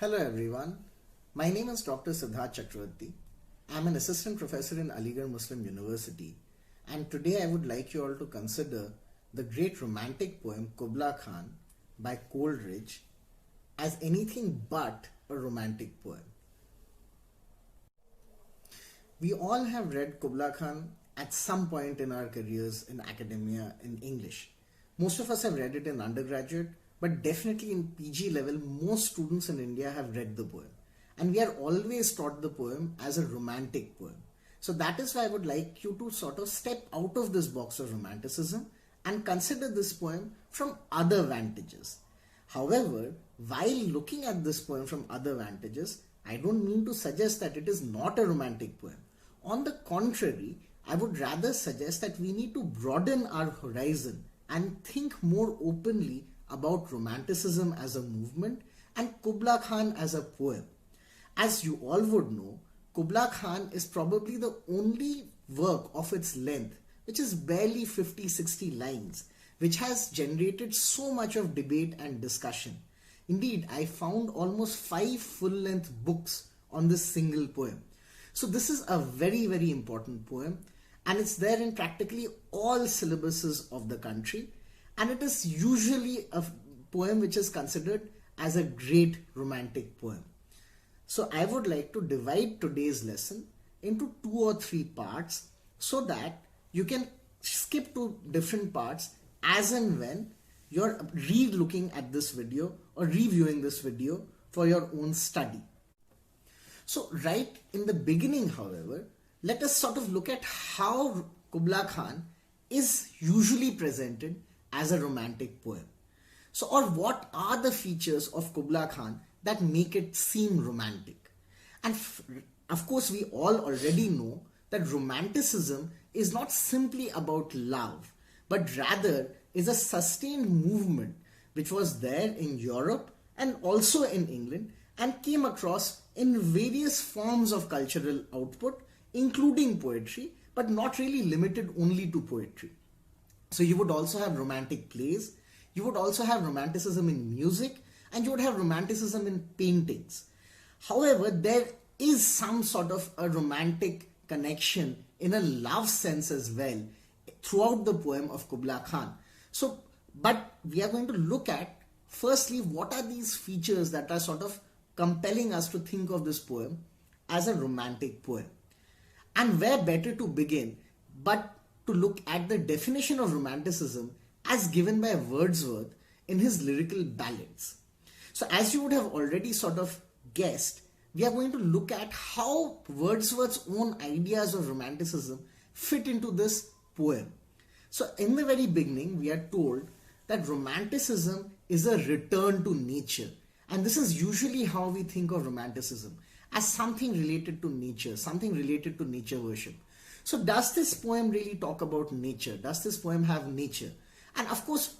Hello everyone, my name is Dr. Siddhartha Chakraborti. I am an assistant professor in Aligarh Muslim University, and today I would like you all to consider the great romantic poem Kubla Khan by Coleridge as anything but a romantic poem. We all have read Kubla Khan at some point in our careers in academia in English. Most of us have read it in undergraduate, but definitely in PG level, most students in India have read the poem. And we are always taught the poem as a romantic poem. So that is why I would like you to sort of step out of this box of romanticism and consider this poem from other vantages. However, while looking at this poem from other vantages, I don't mean to suggest that it is not a romantic poem. On the contrary, I would rather suggest that we need to broaden our horizon and think more openly about Romanticism as a movement and Kubla Khan as a poem. As you all would know, Kubla Khan is probably the only work of its length, which is barely 50-60 lines, which has generated so much of debate and discussion. Indeed, I found almost 5 full-length books on this single poem. So this is a very, very important poem, and it's there in practically all syllabuses of the country, and it is usually a poem which is considered as a great romantic poem. So I would like to divide today's lesson into 2 or 3 parts so that you can skip to different parts as and when you're re-looking at this video or reviewing this video for your own study. So right in the beginning, however, let us sort of look at how Kubla Khan is usually presented as a romantic poem. So, or what are the features of Kubla Khan that make it seem romantic? And of course, we all already know that Romanticism is not simply about love, but rather is a sustained movement which was there in Europe and also in England and came across in various forms of cultural output, including poetry, but not really limited only to poetry. So you would also have romantic plays, you would also have romanticism in music, and you would have romanticism in paintings. However, there is some sort of a romantic connection in a love sense as well throughout the poem of Kubla Khan. So, but we are going to look at firstly what are these features that are sort of compelling us to think of this poem as a romantic poem. And where better to begin but to look at the definition of Romanticism as given by Wordsworth in his lyrical ballads. So as you would have already sort of guessed, we are going to look at how Wordsworth's own ideas of Romanticism fit into this poem. So in the very beginning, we are told that Romanticism is a return to nature. And this is usually how we think of Romanticism, as something related to nature, something related to nature worship. So does this poem really talk about nature? Does this poem have nature? And of course,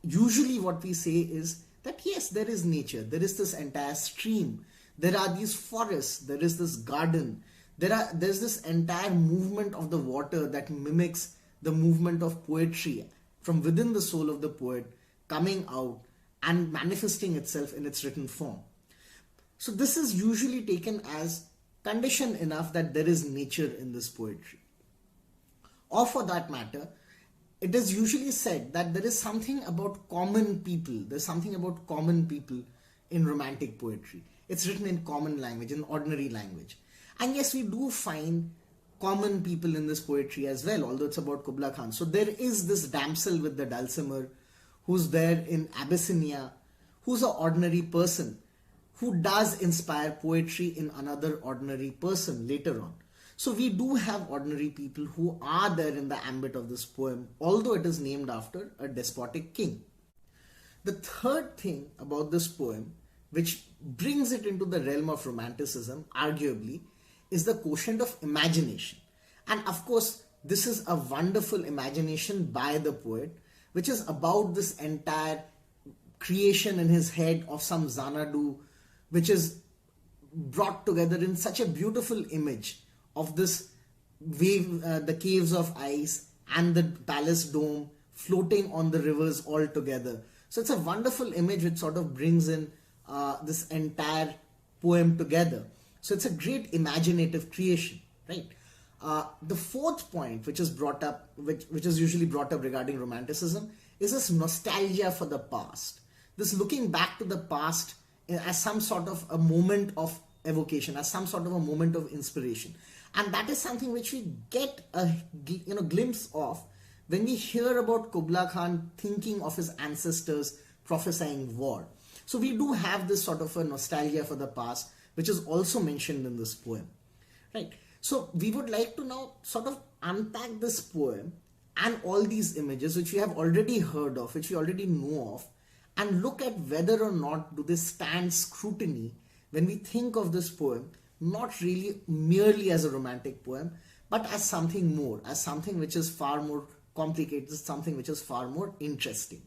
usually what we say is that yes, there is nature. There is this entire stream. There are these forests. There is this garden. There's this entire movement of the water that mimics the movement of poetry from within the soul of the poet coming out and manifesting itself in its written form. So this is usually taken as condition enough that there is nature in this poetry. Or for that matter, it is usually said that there is something about common people. There's something about common people in romantic poetry. It's written in common language, in ordinary language. And yes, we do find common people in this poetry as well, although it's about Kubla Khan. So there is this damsel with the dulcimer who's there in Abyssinia, who's an ordinary person, who does inspire poetry in another ordinary person later on. So we do have ordinary people who are there in the ambit of this poem, although it is named after a despotic king. The third thing about this poem, which brings it into the realm of Romanticism, arguably, is the quotient of imagination. And of course, this is a wonderful imagination by the poet, which is about this entire creation in his head of some Xanadu, which is brought together in such a beautiful image of this wave, the caves of ice and the palace dome floating on the rivers all together. So it's a wonderful image which sort of brings in this entire poem together. So it's a great imaginative creation, right? The fourth point, which is brought up, which is usually brought up regarding Romanticism, is this nostalgia for the past. This looking back to the past as some sort of a moment of evocation, as some sort of a moment of inspiration. And that is something which we get a glimpse of when we hear about Kubla Khan thinking of his ancestors prophesying war. So we do have this sort of a nostalgia for the past, which is also mentioned in this poem, right? So we would like to now sort of unpack this poem and all these images which we have already heard of, which we already know of, and look at whether or not do they stand scrutiny when we think of this poem, not really merely as a romantic poem, but as something more, as something which is far more complicated, something which is far more interesting.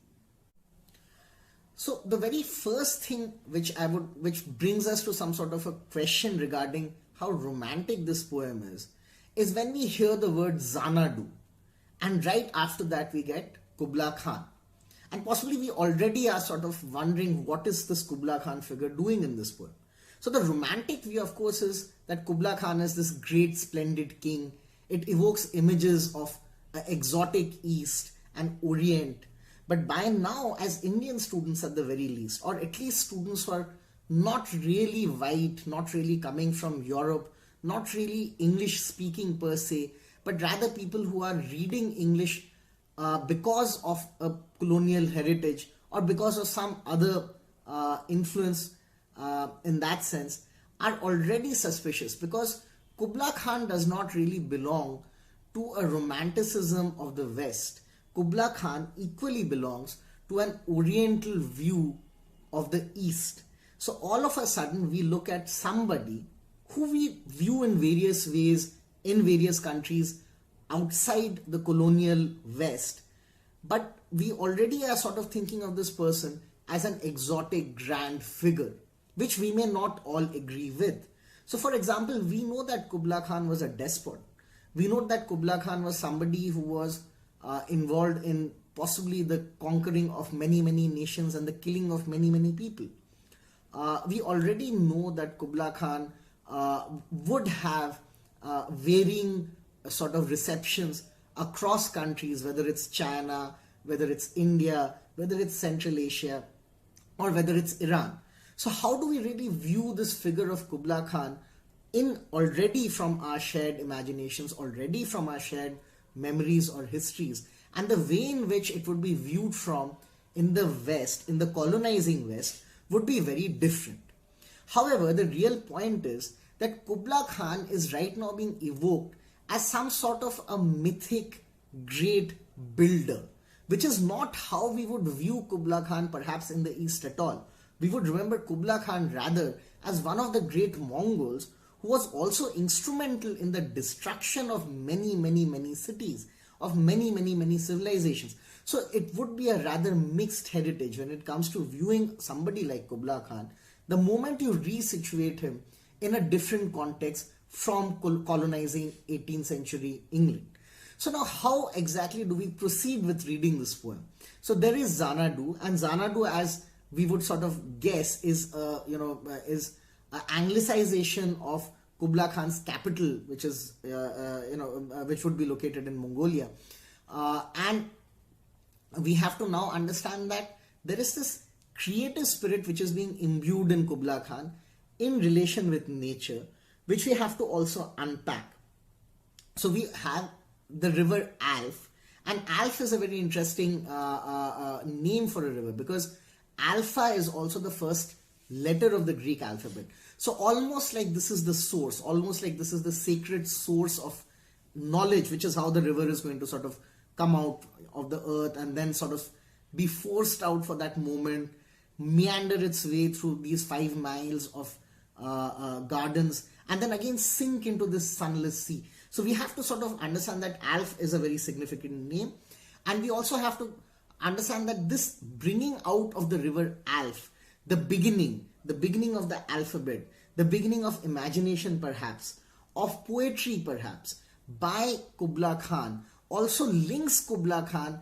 So the very first thing which brings us to some sort of a question regarding how romantic this poem is when we hear the word Xanadu, and right after that we get Kubla Khan. And possibly we already are sort of wondering what is this Kubla Khan figure doing in this poem. So the romantic view, of course, is that Kubla Khan is this great splendid king. It evokes images of exotic East and Orient. But by now, as Indian students at the very least, or at least students who are not really white, not really coming from Europe, not really English speaking per se, but rather people who are reading English because of a colonial heritage or because of some other influence in that sense, are already suspicious, because Kubla Khan does not really belong to a romanticism of the West. Kubla Khan equally belongs to an Oriental view of the East. So all of a sudden we look at somebody who we view in various ways in various countries outside the colonial West, but we already are sort of thinking of this person as an exotic grand figure, which we may not all agree with. So for example, we know that Kubla Khan was a despot. We know that Kubla Khan was somebody who was involved in possibly the conquering of many nations and the killing of many people. We already know that Kubla Khan would have varying sort of receptions across countries, whether it's China, whether it's India, whether it's Central Asia, or whether it's Iran. So how do we really view this figure of Kubla Khan in already from our shared imaginations, already from our shared memories or histories, and the way in which it would be viewed from in the West, in the colonizing West, would be very different. However, the real point is that Kubla Khan is right now being evoked as some sort of a mythic great builder, which is not how we would view Kubla Khan perhaps in the East at all. We would remember Kubla Khan rather as one of the great Mongols who was also instrumental in the destruction of many cities, of many civilizations. So it would be a rather mixed heritage when it comes to viewing somebody like Kubla Khan, the moment you resituate him in a different context from colonizing 18th century England. So now how exactly do we proceed with reading this poem? So there is Xanadu, and Xanadu, as we would sort of guess, is an anglicization of Kubla Khan's capital, which is which would be located in Mongolia, and we have to now understand that there is this creative spirit which is being imbued in Kubla Khan in relation with nature, which we have to also unpack. So we have the river Alf, and Alf is a very interesting name for a river, because Alpha is also the first letter of the Greek alphabet. So almost like this is the source, almost like this is the sacred source of knowledge, which is how the river is going to sort of come out of the earth and then sort of be forced out for that moment, meander its way through these 5 miles of gardens, and then again sink into this sunless sea. So we have to sort of understand that Alf is a very significant name, and we also have to understand that this bringing out of the river Alf, the beginning of the alphabet, the beginning of imagination perhaps, of poetry perhaps, by Kubla Khan, also links Kubla Khan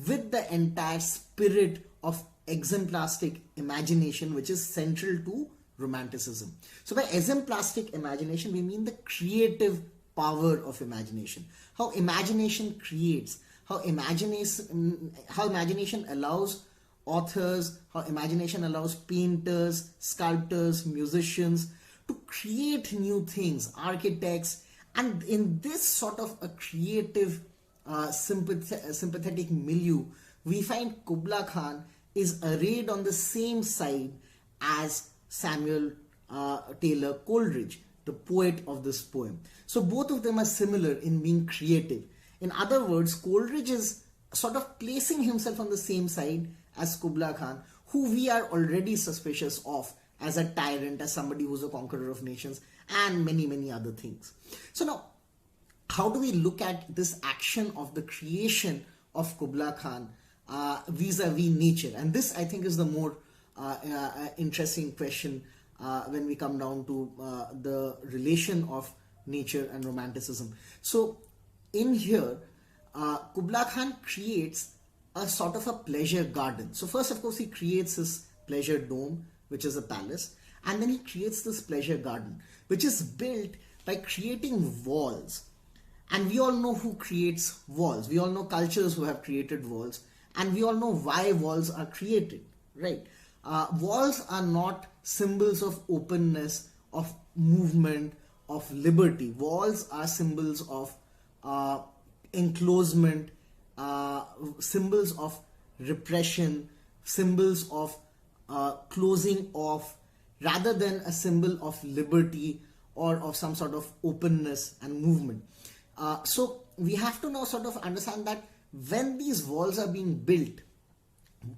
with the entire spirit of exemplastic imagination, which is central to Romanticism. So by exemplastic imagination, we mean the creative power of imagination. How imagination creates, how imagination allows authors, how imagination allows painters, sculptors, musicians to create new things, architects, and in this sort of a creative sympathetic milieu, we find Kubla Khan is arrayed on the same side as Samuel Taylor Coleridge, the poet of this poem. So both of them are similar in being creative. In other words, Coleridge is sort of placing himself on the same side as Kubla Khan, who we are already suspicious of as a tyrant, as somebody who's a conqueror of nations, and many, many other things. So now, how do we look at this action of the creation of Kubla Khan vis-a-vis nature? And this, I think, is the more interesting question when we come down to the relation of nature and Romanticism. So in here, Kubla Khan creates a sort of a pleasure garden. So first, of course, he creates his pleasure dome, which is a palace, and then he creates this pleasure garden, which is built by creating walls. And we all know who creates walls. We all know cultures who have created walls, and we all know why walls are created, right? Walls are not symbols of openness, of movement, of liberty. Walls are symbols of enclosement, symbols of repression, symbols of closing off, rather than a symbol of liberty or of some sort of openness and movement. So we have to now sort of understand that when these walls are being built,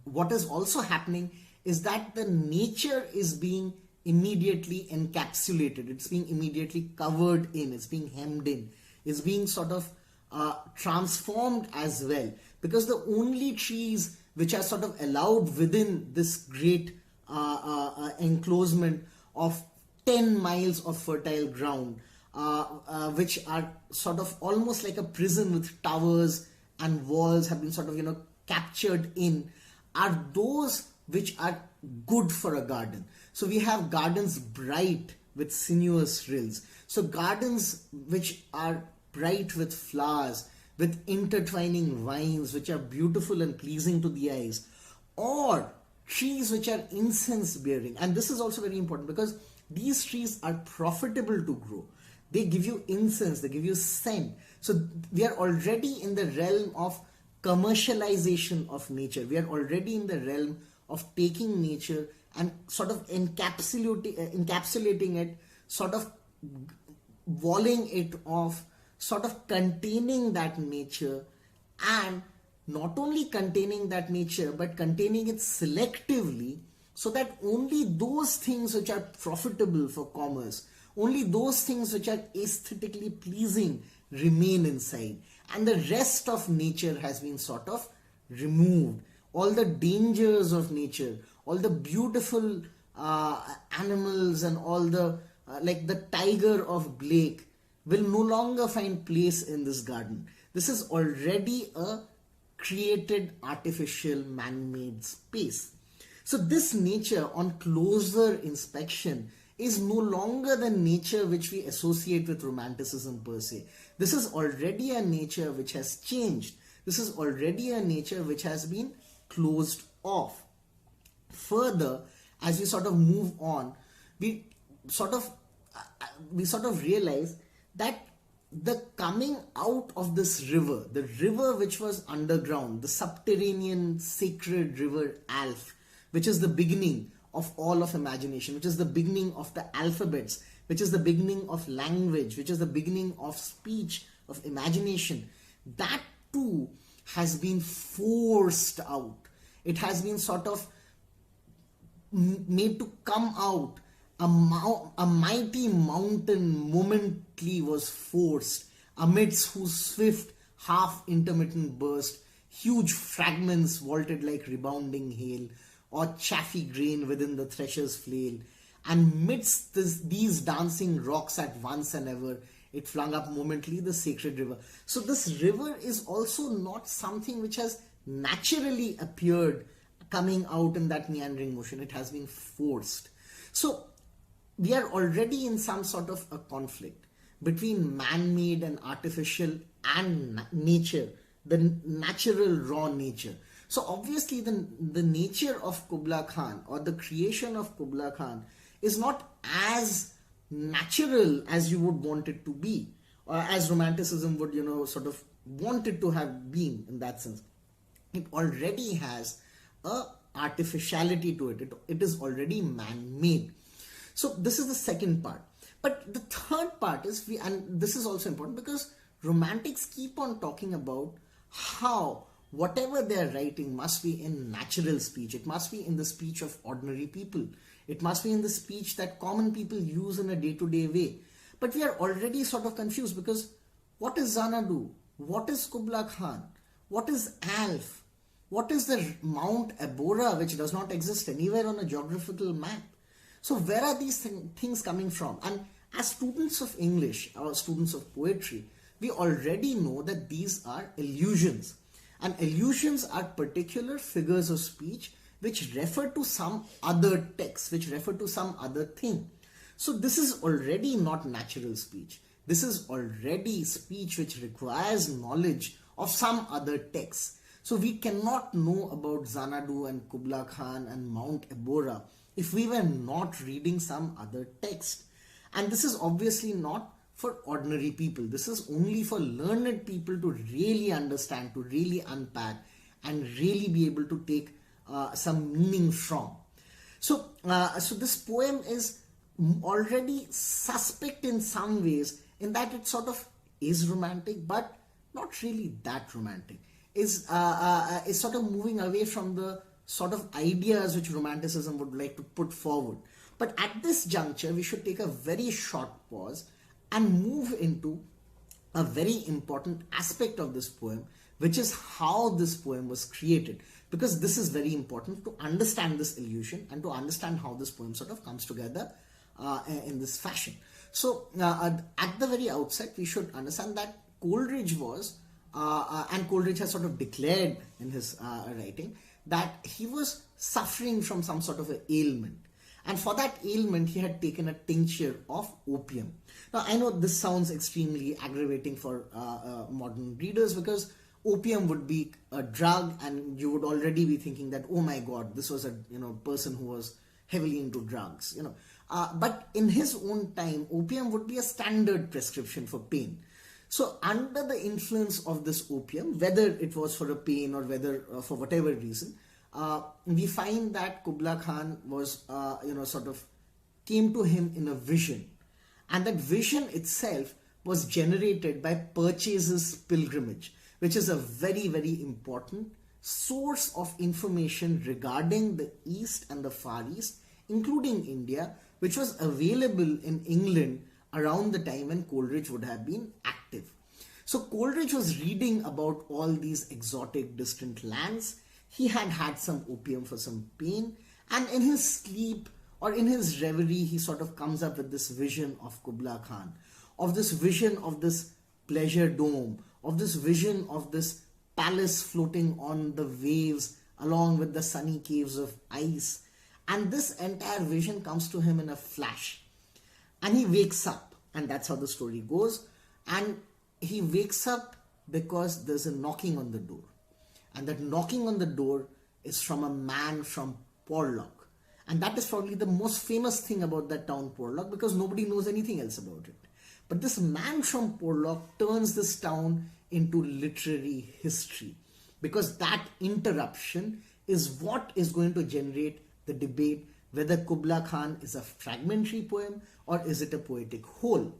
what is also happening is that the nature is being immediately encapsulated. It's being immediately covered in. It's being hemmed in. It's being sort of transformed as well. Because the only trees which are sort of allowed within this great enclosement of 10 miles of fertile ground, which are sort of almost like a prison with towers and walls have been sort of, captured in, are those which are good for a garden. So we have gardens bright with sinuous rills. So gardens which are bright with flowers, with intertwining vines which are beautiful and pleasing to the eyes, or trees which are incense bearing. And this is also very important because these trees are profitable to grow. They give you incense, they give you scent. So we are already in the realm of commercialization of nature. We are already in the realm of taking nature and sort of encapsulating it, sort of walling it off, sort of containing that nature, and not only containing that nature but containing it selectively, so that only those things which are profitable for commerce, only those things which are aesthetically pleasing remain inside, and the rest of nature has been sort of removed. All the dangers of nature, all the beautiful animals and all the like the tiger of Blake will no longer find place in this garden. This is already a created artificial man-made space. So this nature on closer inspection is no longer the nature which we associate with Romanticism per se. This is already a nature which has changed. This is already a nature which has been closed off. Further, as we sort of move on, we sort of realize that the coming out of this river, the river which was underground, the subterranean sacred river Alph, which is the beginning of all of imagination, which is the beginning of the alphabets, which is the beginning of language, which is the beginning of speech, of imagination, that too has been forced out. It has been sort of made to come out. A mighty mountain momently was forced, amidst whose swift, half-intermittent burst, huge fragments vaulted like rebounding hail, or chaffy grain within the thresher's flail. And midst these dancing rocks at once and ever, it flung up momently the sacred river. So this river is also not something which has naturally appeared coming out in that meandering motion. It has been forced. So we are already in some sort of a conflict between man-made and artificial and nature, the natural raw nature. So obviously the nature of Kubla Khan, or the creation of Kubla Khan, is not as natural as you would want it to be, or as Romanticism would, sort of want it to have been in that sense. It already has a artificiality to it. It is already man-made. So this is the second part. But the third part is, and this is also important, because Romantics keep on talking about how whatever they are writing must be in natural speech. It must be in the speech of ordinary people. It must be in the speech that common people use in a day-to-day way. But we are already sort of confused, because what is Xanadu? What is Kubla Khan? What is Alf? What is the Mount Abora, which does not exist anywhere on a geographical map? So where are these things coming from? And as students of English or students of poetry, we already know that these are illusions. And illusions are particular figures of speech which refer to some other text, which refer to some other thing. So this is already not natural speech. This is already speech which requires knowledge of some other text. So we cannot know about Xanadu and Kubla Khan and Mount Abora if we were not reading some other text. And this is obviously not for ordinary people. This is only for learned people to really understand, to really unpack, and really be able to take some meaning from. So this poem is already suspect in some ways, in that it sort of is romantic, but not really that romantic. Is sort of moving away from the sort of ideas which Romanticism would like to put forward. But at this juncture, we should take a very short pause and move into a very important aspect of this poem, which is how this poem was created. Because this is very important to understand this illusion and to understand how this poem sort of comes together in this fashion. So at the very outset, we should understand that Coleridge was, and Coleridge has sort of declared in his writing, that he was suffering from some sort of an ailment. And for that ailment, he had taken a tincture of opium. Now, I know this sounds extremely aggravating for modern readers, because opium would be a drug, and you would already be thinking that, oh my God, this was a person who was heavily into drugs. But in his own time, opium would be a standard prescription for pain. So under the influence of this opium, whether it was for a pain or whether for whatever reason, we find that Kubla Khan was, sort of came to him in a vision. And that vision itself was generated by Purchase's pilgrimage, which is a very, very important source of information regarding the East and the Far East, including India, which was available in England around the time when Coleridge would have been active. So Coleridge was reading about all these exotic, distant lands. He had had some opium for some pain, and in his sleep or in his reverie, he sort of comes up with this vision of Kubla Khan, of this vision of this pleasure dome, of this vision of this palace floating on the waves along with the sunny caves of ice. And this entire vision comes to him in a flash. And he wakes up, and that's how the story goes. And he wakes up because there's a knocking on the door. And that knocking on the door is from a man from Porlock. And that is probably the most famous thing about that town, Porlock, because nobody knows anything else about it. But this man from Porlock turns this town into literary history, because that interruption is what is going to generate the debate whether Kubla Khan is a fragmentary poem or is it a poetic whole.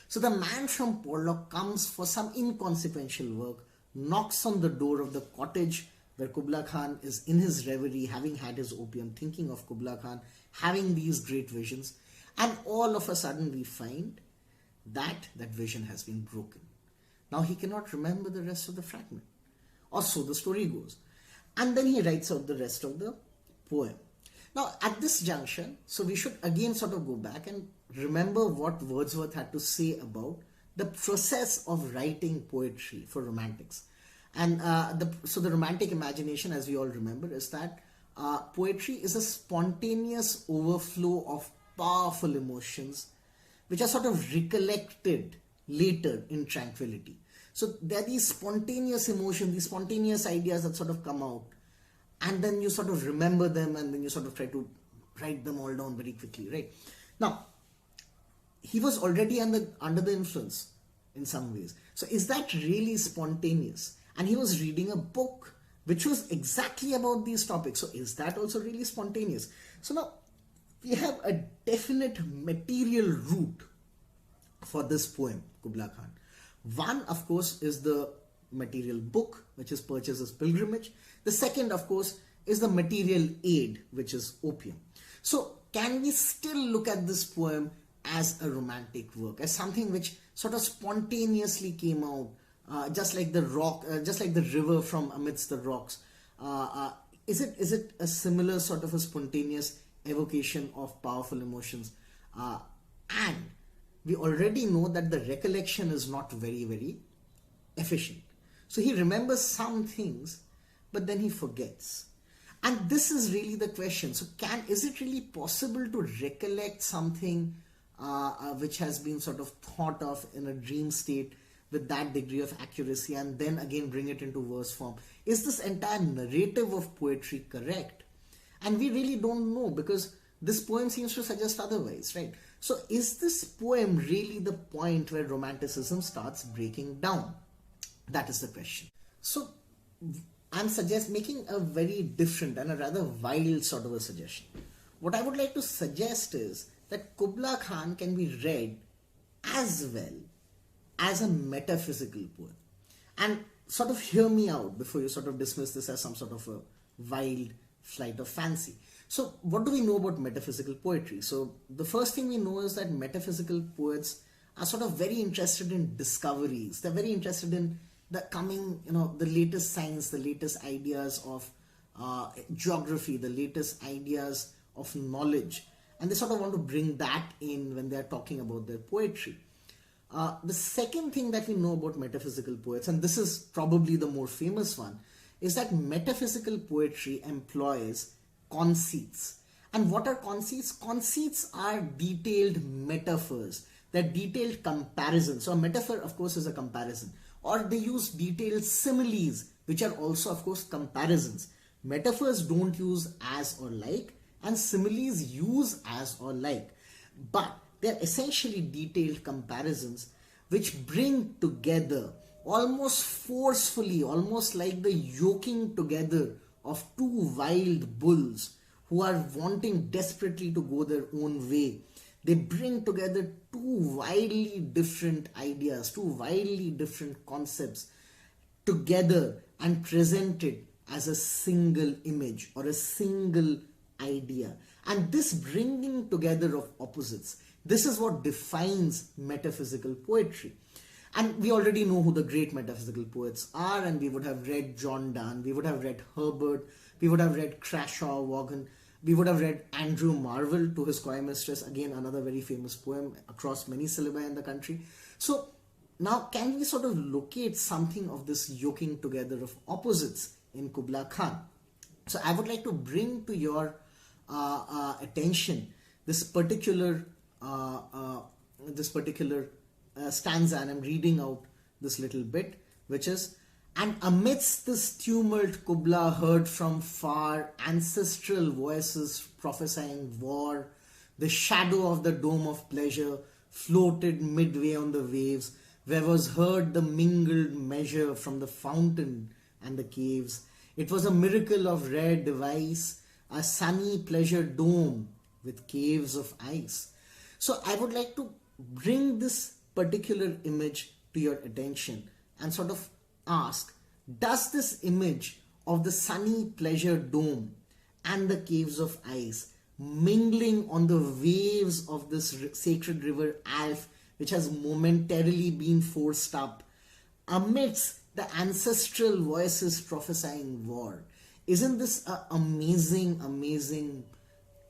So the man from Porlock comes for some inconsequential work, knocks on the door of the cottage where Kubla Khan is in his reverie, having had his opium, thinking of Kubla Khan, having these great visions, and all of a sudden we find that vision has been broken. Now he cannot remember the rest of the fragment, or so the story goes. And then he writes out the rest of the poem. Now at this junction, so we should again sort of go back and remember what Wordsworth had to say about the process of writing poetry for Romantics. And so the romantic imagination, as we all remember, is that poetry is a spontaneous overflow of powerful emotions which are sort of recollected later in tranquility. So there are these spontaneous emotions, these spontaneous ideas that sort of come out, and then you sort of remember them, and then you sort of try to write them all down very quickly, right? Now, he was already under the influence in some ways. So is that really spontaneous? And he was reading a book which was exactly about these topics. So is that also really spontaneous? So now we have a definite material root for this poem, Kubla Khan. One, of course, is the material book, which is purchased as pilgrimage. The second, of course, is the material aid, which is opium. So can we still look at this poem as a romantic work, as something which sort of spontaneously came out, just like the rock, just like the river from amidst the rocks? Is it a similar sort of a spontaneous evocation of powerful emotions? And we already know that the recollection is not very, very efficient. So he remembers some things, but then he forgets. And this is really the question. So is it really possible to recollect something which has been sort of thought of in a dream state with that degree of accuracy, and then again bring it into verse form? Is this entire narrative of poetry correct? And we really don't know, because this poem seems to suggest otherwise, right? So is this poem really the point where Romanticism starts breaking down? That is the question. So I'm making a very different and a rather wild sort of a suggestion. What I would like to suggest is that Kubla Khan can be read as well as a metaphysical poem. And sort of hear me out before you sort of dismiss this as some sort of a wild flight of fancy. So what do we know about metaphysical poetry? So the first thing we know is that metaphysical poets are sort of very interested in discoveries. They're very interested in the coming, the latest science, the latest ideas of geography, the latest ideas of knowledge. And they sort of want to bring that in when they're talking about their poetry. The second thing that we know about metaphysical poets, and this is probably the more famous one, is that metaphysical poetry employs conceits. And what are conceits? Conceits are detailed metaphors. They're detailed comparisons. So a metaphor, of course, is a comparison. Or they use detailed similes, which are also, of course, comparisons. Metaphors don't use as or like, and similes use as or like. But they're essentially detailed comparisons which bring together almost forcefully, almost like the yoking together of two wild bulls who are wanting desperately to go their own way. They bring together two wildly different ideas, two wildly different concepts together and present it as a single image or a single idea. And this bringing together of opposites, this is what defines metaphysical poetry. And we already know who the great metaphysical poets are, and we would have read John Donne, we would have read Herbert, we would have read Crashaw, Vaughan, we would have read Andrew Marvell to his Choir Mistress, again another very famous poem across many syllabi in the country. So now can we sort of locate something of this yoking together of opposites in Kubla Khan? So I would like to bring to your attention this particular stanza, and I'm reading out this little bit, which is: and amidst this tumult Kubla heard from far ancestral voices prophesying war. The shadow of the dome of pleasure floated midway on the waves, where was heard the mingled measure from the fountain and the caves. It was a miracle of rare device, a sunny pleasure dome with caves of ice. So I would like to bring this particular image to your attention and sort of ask, does this image of the sunny pleasure dome and the caves of ice mingling on the waves of this sacred river Alf, which has momentarily been forced up amidst the ancestral voices prophesying war, isn't this an amazing, amazing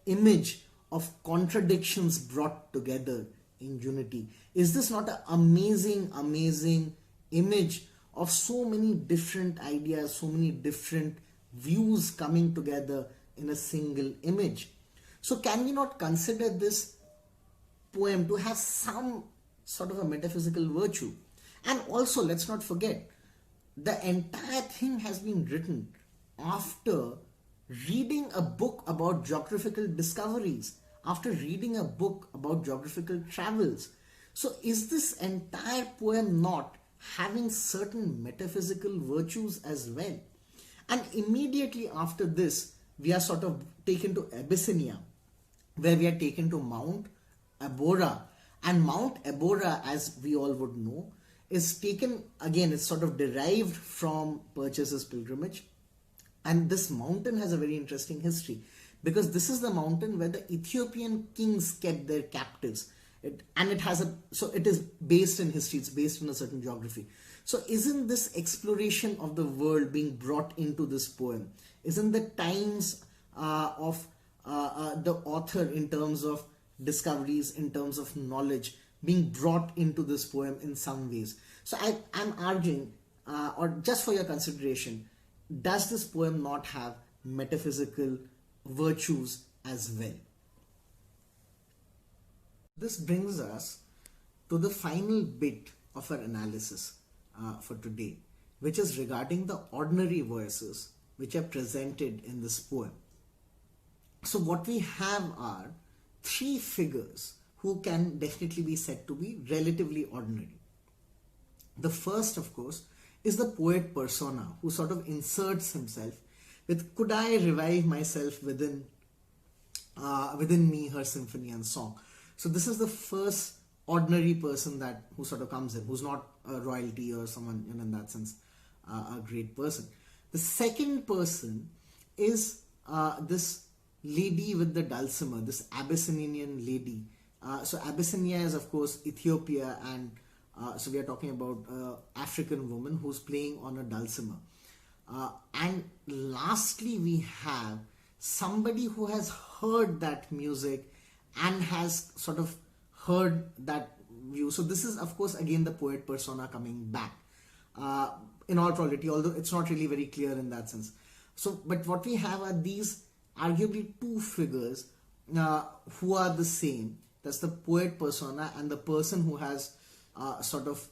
image of contradictions brought together in unity? Is this not an amazing, amazing image of so many different ideas, so many different views coming together in a single image. So can we not consider this poem to have some sort of a metaphysical virtue? And also, let's not forget, the entire thing has been written after reading a book about geographical discoveries, after reading a book about geographical travels. So is this entire poem not having certain metaphysical virtues as well? And immediately after this, we are sort of taken to Abyssinia, where we are taken to Mount Abora. And Mount Abora, as we all would know, is taken, again, it's sort of derived from Purchas's pilgrimage. And this mountain has a very interesting history, because this is the mountain where the Ethiopian kings kept their captives. It is based in history, it's based in a certain geography. So isn't this exploration of the world being brought into this poem? Isn't the times of the author in terms of discoveries, in terms of knowledge, being brought into this poem in some ways? So I'm arguing, or just for your consideration, does this poem not have metaphysical virtues as well? This brings us to the final bit of our analysis for today, which is regarding the ordinary verses which are presented in this poem. So what we have are three figures who can definitely be said to be relatively ordinary. The first, of course, is the poet persona, who sort of inserts himself with, "Could I revive myself within me, her symphony and song?" So this is the first ordinary person who sort of comes in, who's not a royalty or someone in that sense, a great person. The second person is this lady with the dulcimer, this Abyssinian lady. So Abyssinia is, of course, Ethiopia, and so we are talking about an African woman who's playing on a dulcimer. And lastly, we have somebody who has heard that music and has sort of heard that view. So this is, of course, again the poet persona coming back in all probability, although it's not really very clear in that sense. So, but what we have are these arguably two figures who are the same. That's the poet persona and the person who has sort of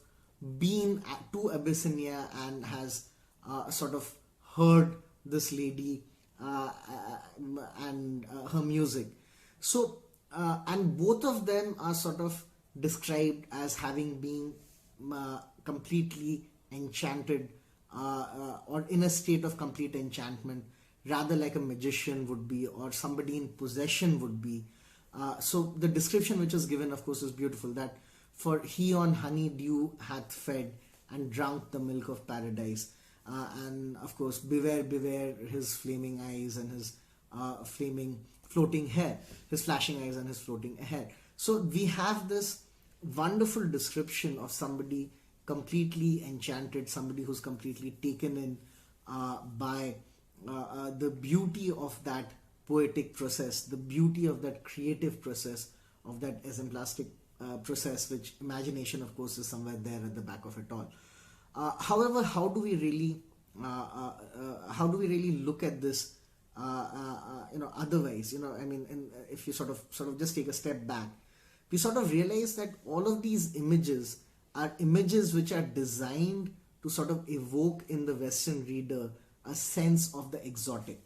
been to Abyssinia and has sort of heard this lady and her music. So, and both of them are sort of described as having been completely enchanted or in a state of complete enchantment, rather like a magician would be, or somebody in possession would be. So the description which is given, of course, is beautiful, that "For he on honey dew hath fed and drunk the milk of paradise." And of course, beware, beware his flaming eyes and his floating hair, his flashing eyes and his floating hair. So we have this wonderful description of somebody completely enchanted, somebody who's completely taken in by the beauty of that poetic process, the beauty of that creative process, of that exemplastic process, which imagination, of course, is somewhere there at the back of it all. However, how do we really look at this? Otherwise, I mean, if you sort of just take a step back, we sort of realize that all of these images are images which are designed to sort of evoke in the Western reader a sense of the exotic.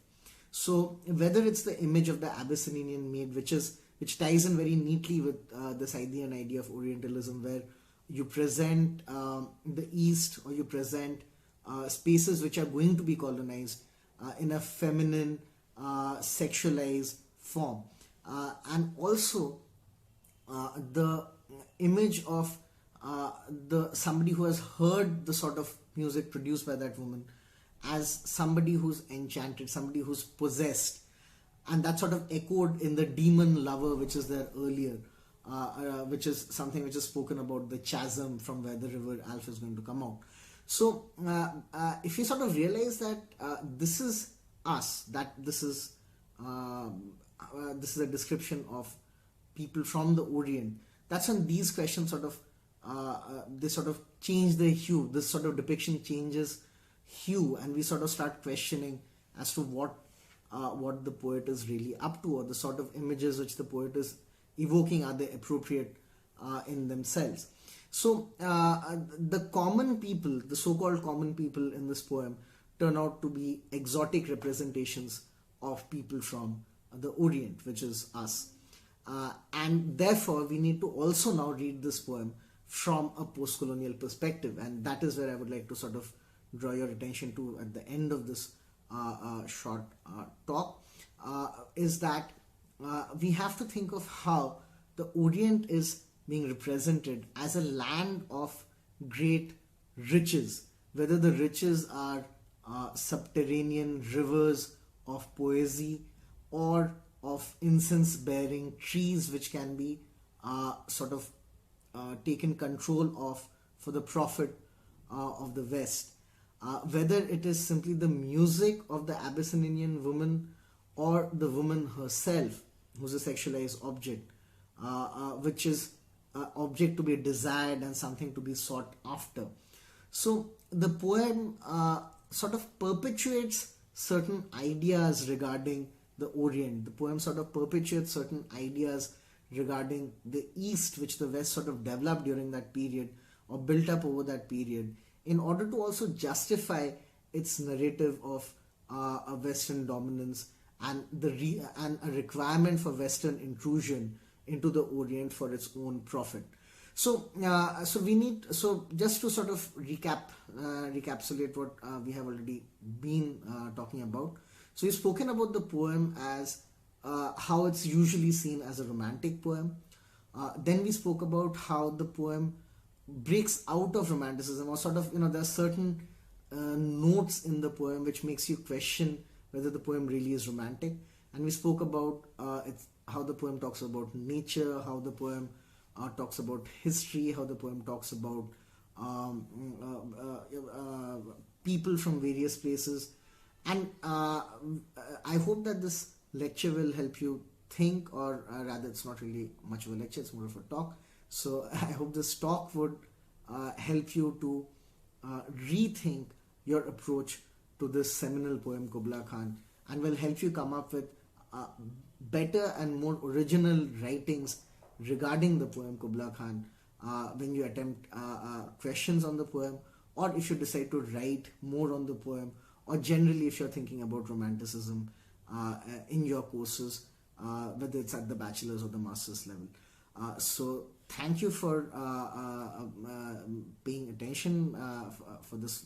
So whether it's the image of the Abyssinian maid, which ties in very neatly with this idea and idea of Orientalism, where you present the East, or you present spaces which are going to be colonized in a feminine, sexualized form, and also the image of somebody who has heard the sort of music produced by that woman as somebody who's enchanted, somebody who's possessed, and that sort of echoed in the demon lover which is there earlier, which is something which is spoken about, the chasm from where the river Alph is going to come out. So if you sort of realize that this is us, that this is a description of people from the Orient, that's when these questions sort of they sort of change the hue. This sort of depiction changes hue, and we sort of start questioning as to what the poet is really up to, or the sort of images which the poet is evoking, are they appropriate in themselves. So the common people, the so-called common people in this poem, turn out to be exotic representations of people from the Orient, which is us. And therefore, we need to also now read this poem from a post-colonial perspective, and that is where I would like to sort of draw your attention to at the end of this short talk, is that we have to think of how the Orient is being represented as a land of great riches, whether the riches are subterranean rivers of poesy or of incense-bearing trees which can be sort of taken control of for the profit of the West. Whether it is simply the music of the Abyssinian woman or the woman herself, who's a sexualized object, which is an object to be desired and something to be sought after. So the poem sort of perpetuates certain ideas regarding the Orient. The poem sort of perpetuates certain ideas regarding the East, which the West sort of developed during that period or built up over that period, in order to also justify its narrative of a Western dominance and and a requirement for Western intrusion into the Orient for its own profit. So just to sort of recapitulate what we have already been talking about. So we've spoken about the poem as how it's usually seen as a romantic poem. Then we spoke about how the poem breaks out of romanticism, or sort of, there are certain notes in the poem which makes you question whether the poem really is romantic. And we spoke about how the poem talks about nature, how the poem talks about history, how the poem talks about people from various places. And I hope that this lecture will help you think, or rather it's not really much of a lecture, it's more of a talk. So I hope this talk would help you to rethink your approach to this seminal poem Kubla Khan, and will help you come up with better and more original writings regarding the poem Kubla Khan when you attempt questions on the poem, or if you decide to write more on the poem, or generally if you're thinking about romanticism in your courses, whether it's at the bachelor's or the master's level. So thank you for paying attention for this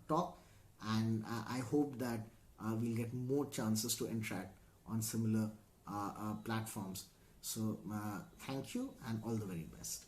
talk, and I hope that we'll get more chances to interact on similar platforms. So thank you, and all the very best.